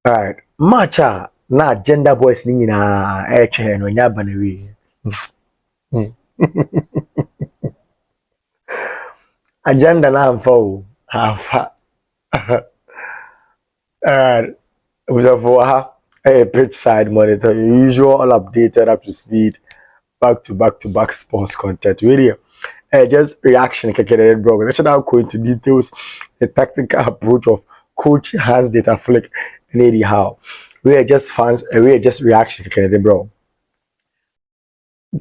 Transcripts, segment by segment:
Alright, matcha na gender boys ni nyina twen no nya banawi. Agenda na amfa o. Hafa. Alright, we have for pitch side monitor, usual all updated up to speed, back to back sports content. Really, just reaction kekere bro. Let's now go into details, the tactical approach of Coach Hans Dieter Flick and Eddie Howe. We are just fans, we are just reaction kekere bro.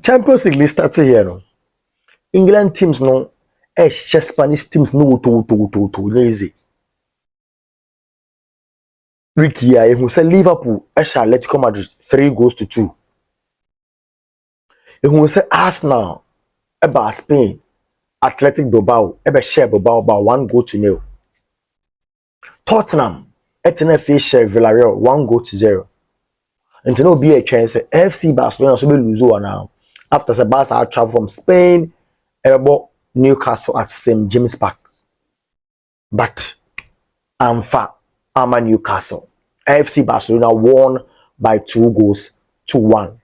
Champions League started here no. England teams no, just Spanish teams no to easy. Ricky, who said Liverpool, Atletico Madrid 3-2. Who said Arsenal, about Spain, Athletic Bilbao, share Bilbao about 1-0. Tottenham, FA share Villarreal 1-0. And to no be a chance, FC Barcelona so be lose now. After the Barca travel from Spain, about Newcastle at St. James Park. But I'm a Newcastle. FC Barcelona won by 2-1.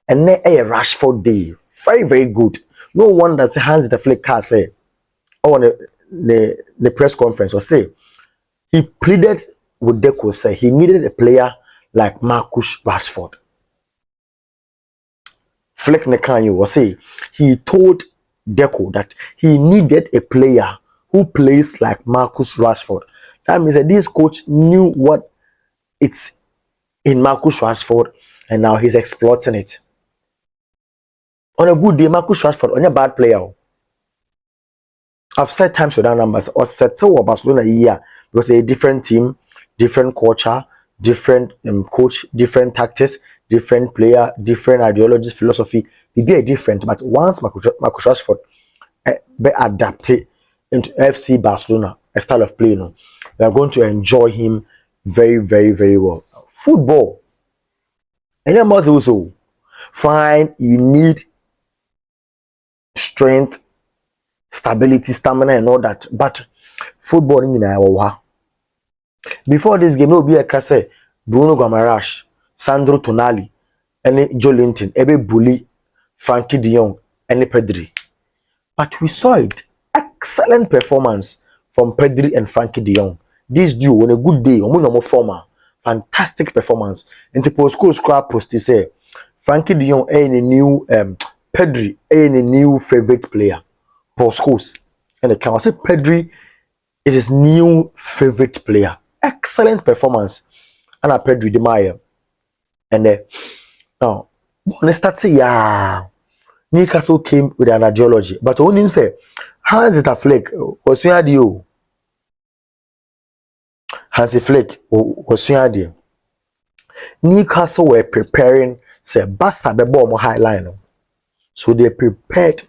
And then a Rashford Day. Very, very good. No wonder the Hans the Flick car say on the press conference or say he pleaded with Deco, say he needed a player like Marcus Rashford. Flick Nekanyo was say he told Deco that he needed a player who plays like Marcus Rashford. That means that this coach knew what it's in Marcus Rashford and now he's exploiting it. On a good day, Marcus Rashford, on a bad player. I've said times with that numbers, or said so about Barcelona a year because a different team, different culture, different coach, different tactics, different player, different ideologies, philosophy. It be a different, but once Marcus Rashford be adapted into FC Barcelona, a style of play, we are going to enjoy him very, very, very well. Football, and then must also fine. You need strength, stability, stamina, and all that. But football in our before this game, will be a case Bruno Guimaraes, Sandro Tonali, and Joe Linton, Ebe Bully, Frankie de Jong, and Pedri. But we saw it. Excellent performance from Pedri and Frankie de Jong. This duo on a good day, no former, fantastic performance. And the post scrap post say Frankie de Jong a new Pedri a new favorite player. Post and the can say Pedri is his new favorite player. Excellent performance. And Pedri de Maya. And now when start say yeah, Newcastle came with an ideology, but when him say Hans Dieter Flick was you. Hansi Flick was there. Newcastle were preparing, say, Barca be bomb high line. So they prepared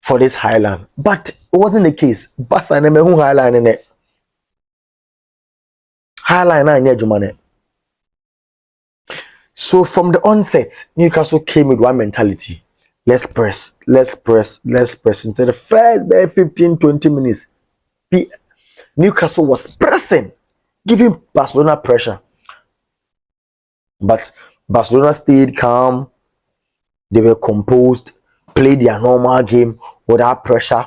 for this high line. But it wasn't the case. Barca never who high line in it. High line na Jumane. So from the onset, Newcastle came with one mentality. Let's press. Into the first 15-20 minutes. Newcastle was pressing, giving Barcelona pressure. But Barcelona stayed calm. They were composed, played their normal game without pressure.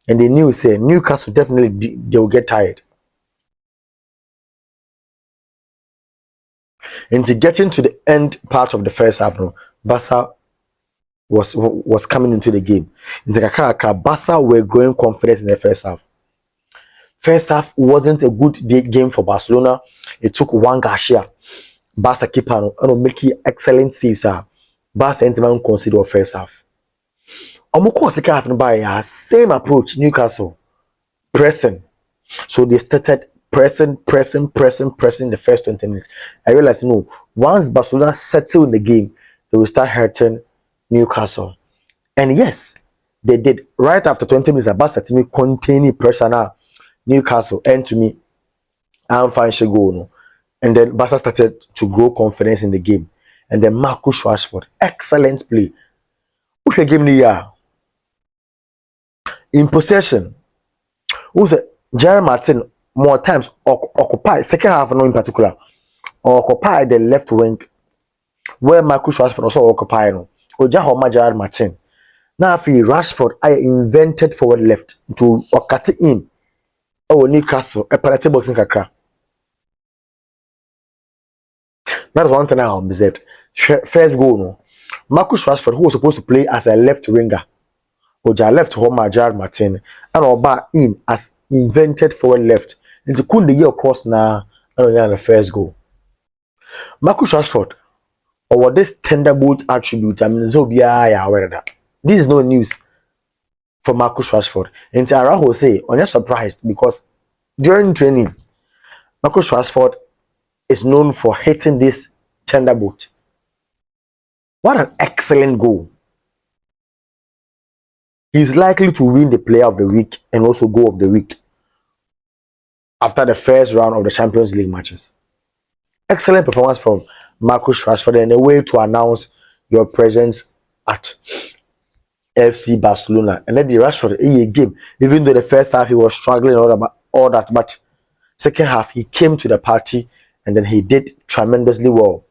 And they knew, say, Newcastle definitely they will get tired. And to get into the end part of the first half, Barca was coming into the game. Barca were growing confidence in the first half. First half wasn't a good game for Barcelona. It took one Garcia. Barca keeper and making excellent saves. Barca entered consider first half. Same approach, Newcastle. Pressing. So they started pressing the first 20 minutes. I realized, once Barcelona settled in the game, they will start hurting Newcastle. And yes, they did. Right after 20 minutes, Barca team containing pressure now. Newcastle, and to me, I'm fine, she go no. And then Barca started to grow confidence in the game. And then Marcus Rashford, excellent play. Who game the year? In possession, who's Jerry Martin more times occupy second half no in particular occupy the left wing where Marcus Rashford also occupy no oja homa Gerard Martin now fi Rashford I invented forward left to cut in Newcastle a penalty boxing kakra. That's one thing I observed. First goal no Marcus Rashford who was supposed to play as a left winger oja left homa Gerard Martin and oba in as invented forward left into could the year cross na and the first goal. Marcus Rashford or this thunderbolt attribute, I mean, so be aware of that. This is no news for Marcus Rashford. And Araho say, on your surprised because during training, Marcus Rashford is known for hitting this thunderbolt. What an excellent goal! He's likely to win the Player of the Week and also Goal of the Week after the first round of the Champions League matches. Excellent performance from Marcus Rashford and a way to announce your presence at FC Barcelona. And then the Rashford a game, even though the first half he was struggling all that, but second half he came to the party and then he did tremendously well.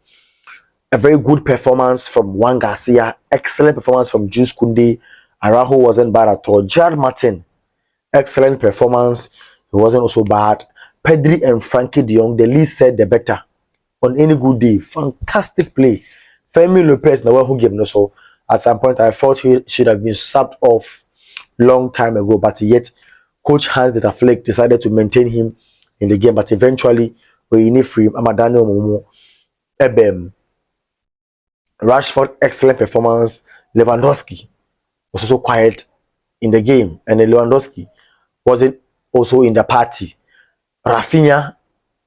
A very good performance from Juan Garcia, excellent performance from Jules Koundé. Araujo wasn't bad at all. Gerard Martin, excellent performance. He wasn't also bad. Pedri and Frankie de Jong, the least said the better. On any good day, fantastic play. Femi Lopez, the one who gave no so. At some point, I thought he should have been subbed off long time ago, but yet Coach Hans de Flick decided to maintain him in the game. But eventually, we need free Amadano Momo, Ebem, Rashford, excellent performance. Lewandowski was also quiet in the game, and Lewandowski wasn't also in the party. Rafinha,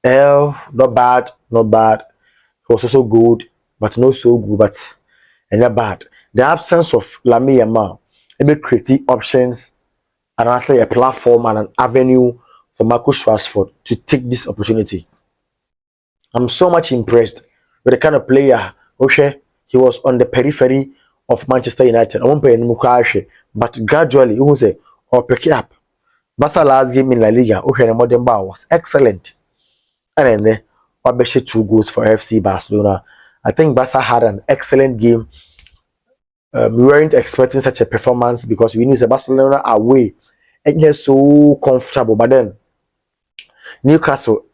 not bad, not bad. He was also good, but not so good, but and not bad. The absence of Lamine Yamal, maybe creative options, and also a platform and an avenue for Marcus Rashford to take this opportunity. I'm so much impressed with the kind of player. Okay, he was on the periphery of Manchester United. I won't pay any but gradually, you will say, or pick it up. Barca last game in La Liga, okay, the modern bar was excellent. And then, Wabeshe 2 goals for FC Barcelona. I think Barca had an excellent game. We weren't expecting such a performance because we knew the Barcelona away and you're so comfortable. But then Newcastle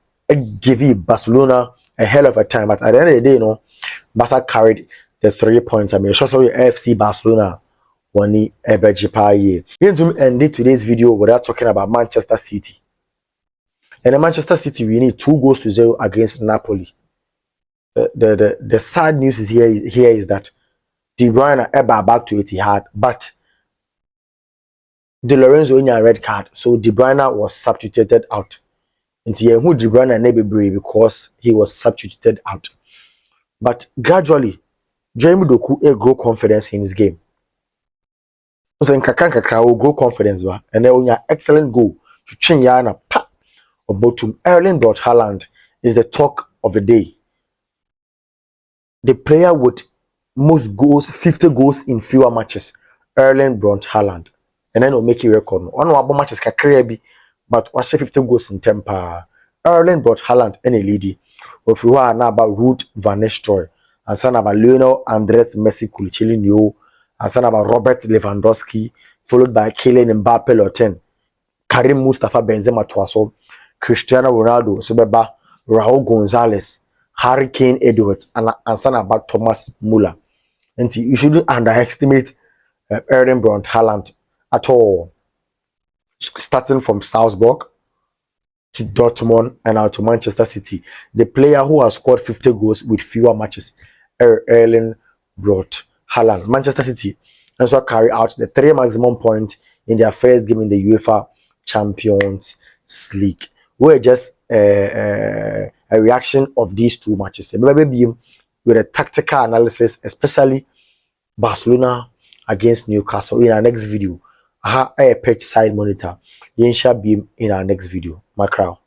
gave Barcelona a hell of a time. But at the end of the day, you know, Barca carried the 3 points. I mean, sure, so FC Barcelona won the Eberjipa. We're going to end today's video without talking about Manchester City. And in Manchester City, we need 2-0 against Napoli. The sad news is here is that De Bruyne ever back to Etihad, but De Lorenzo in a red card, so De Bruyne was substituted out. And who De Bruyne never brave because he was substituted out. But gradually, Jeremy Doku grow confidence in his game. So in Kakra will grow confidence, and then on your excellent goal to change Yana pa Erling Haaland is the talk of the day. The player with most goals, 50 goals in fewer matches, Erling Haaland. And then we'll make a record. One of our matches can create, but what's 50 goals in temper? Erling Haaland and a lady. If we are now about Ruud van Nistelrooy, and son about Lionel Andres Messi Kulichilin, and son about Robert Lewandowski, followed by Kylian Mbappe Loten, Karim Mustafa Benzema Tuaso, Cristiano Ronaldo, Sobeba, Raul Gonzalez, Harry Kane Edwards, and son about Thomas Muller. And you shouldn't underestimate Erling Haaland at all. Starting from Salzburg to Dortmund and now to Manchester City, the player who has scored 50 goals with fewer matches, Erling Haaland. Manchester City also carry out the 3 maximum points in their first game in the UEFA Champions League. We're just a reaction of these 2 matches. Maybe with a tactical analysis, especially Barcelona against Newcastle in our next video. I have a pitch side monitor. Yensha beam in our next video. Macron.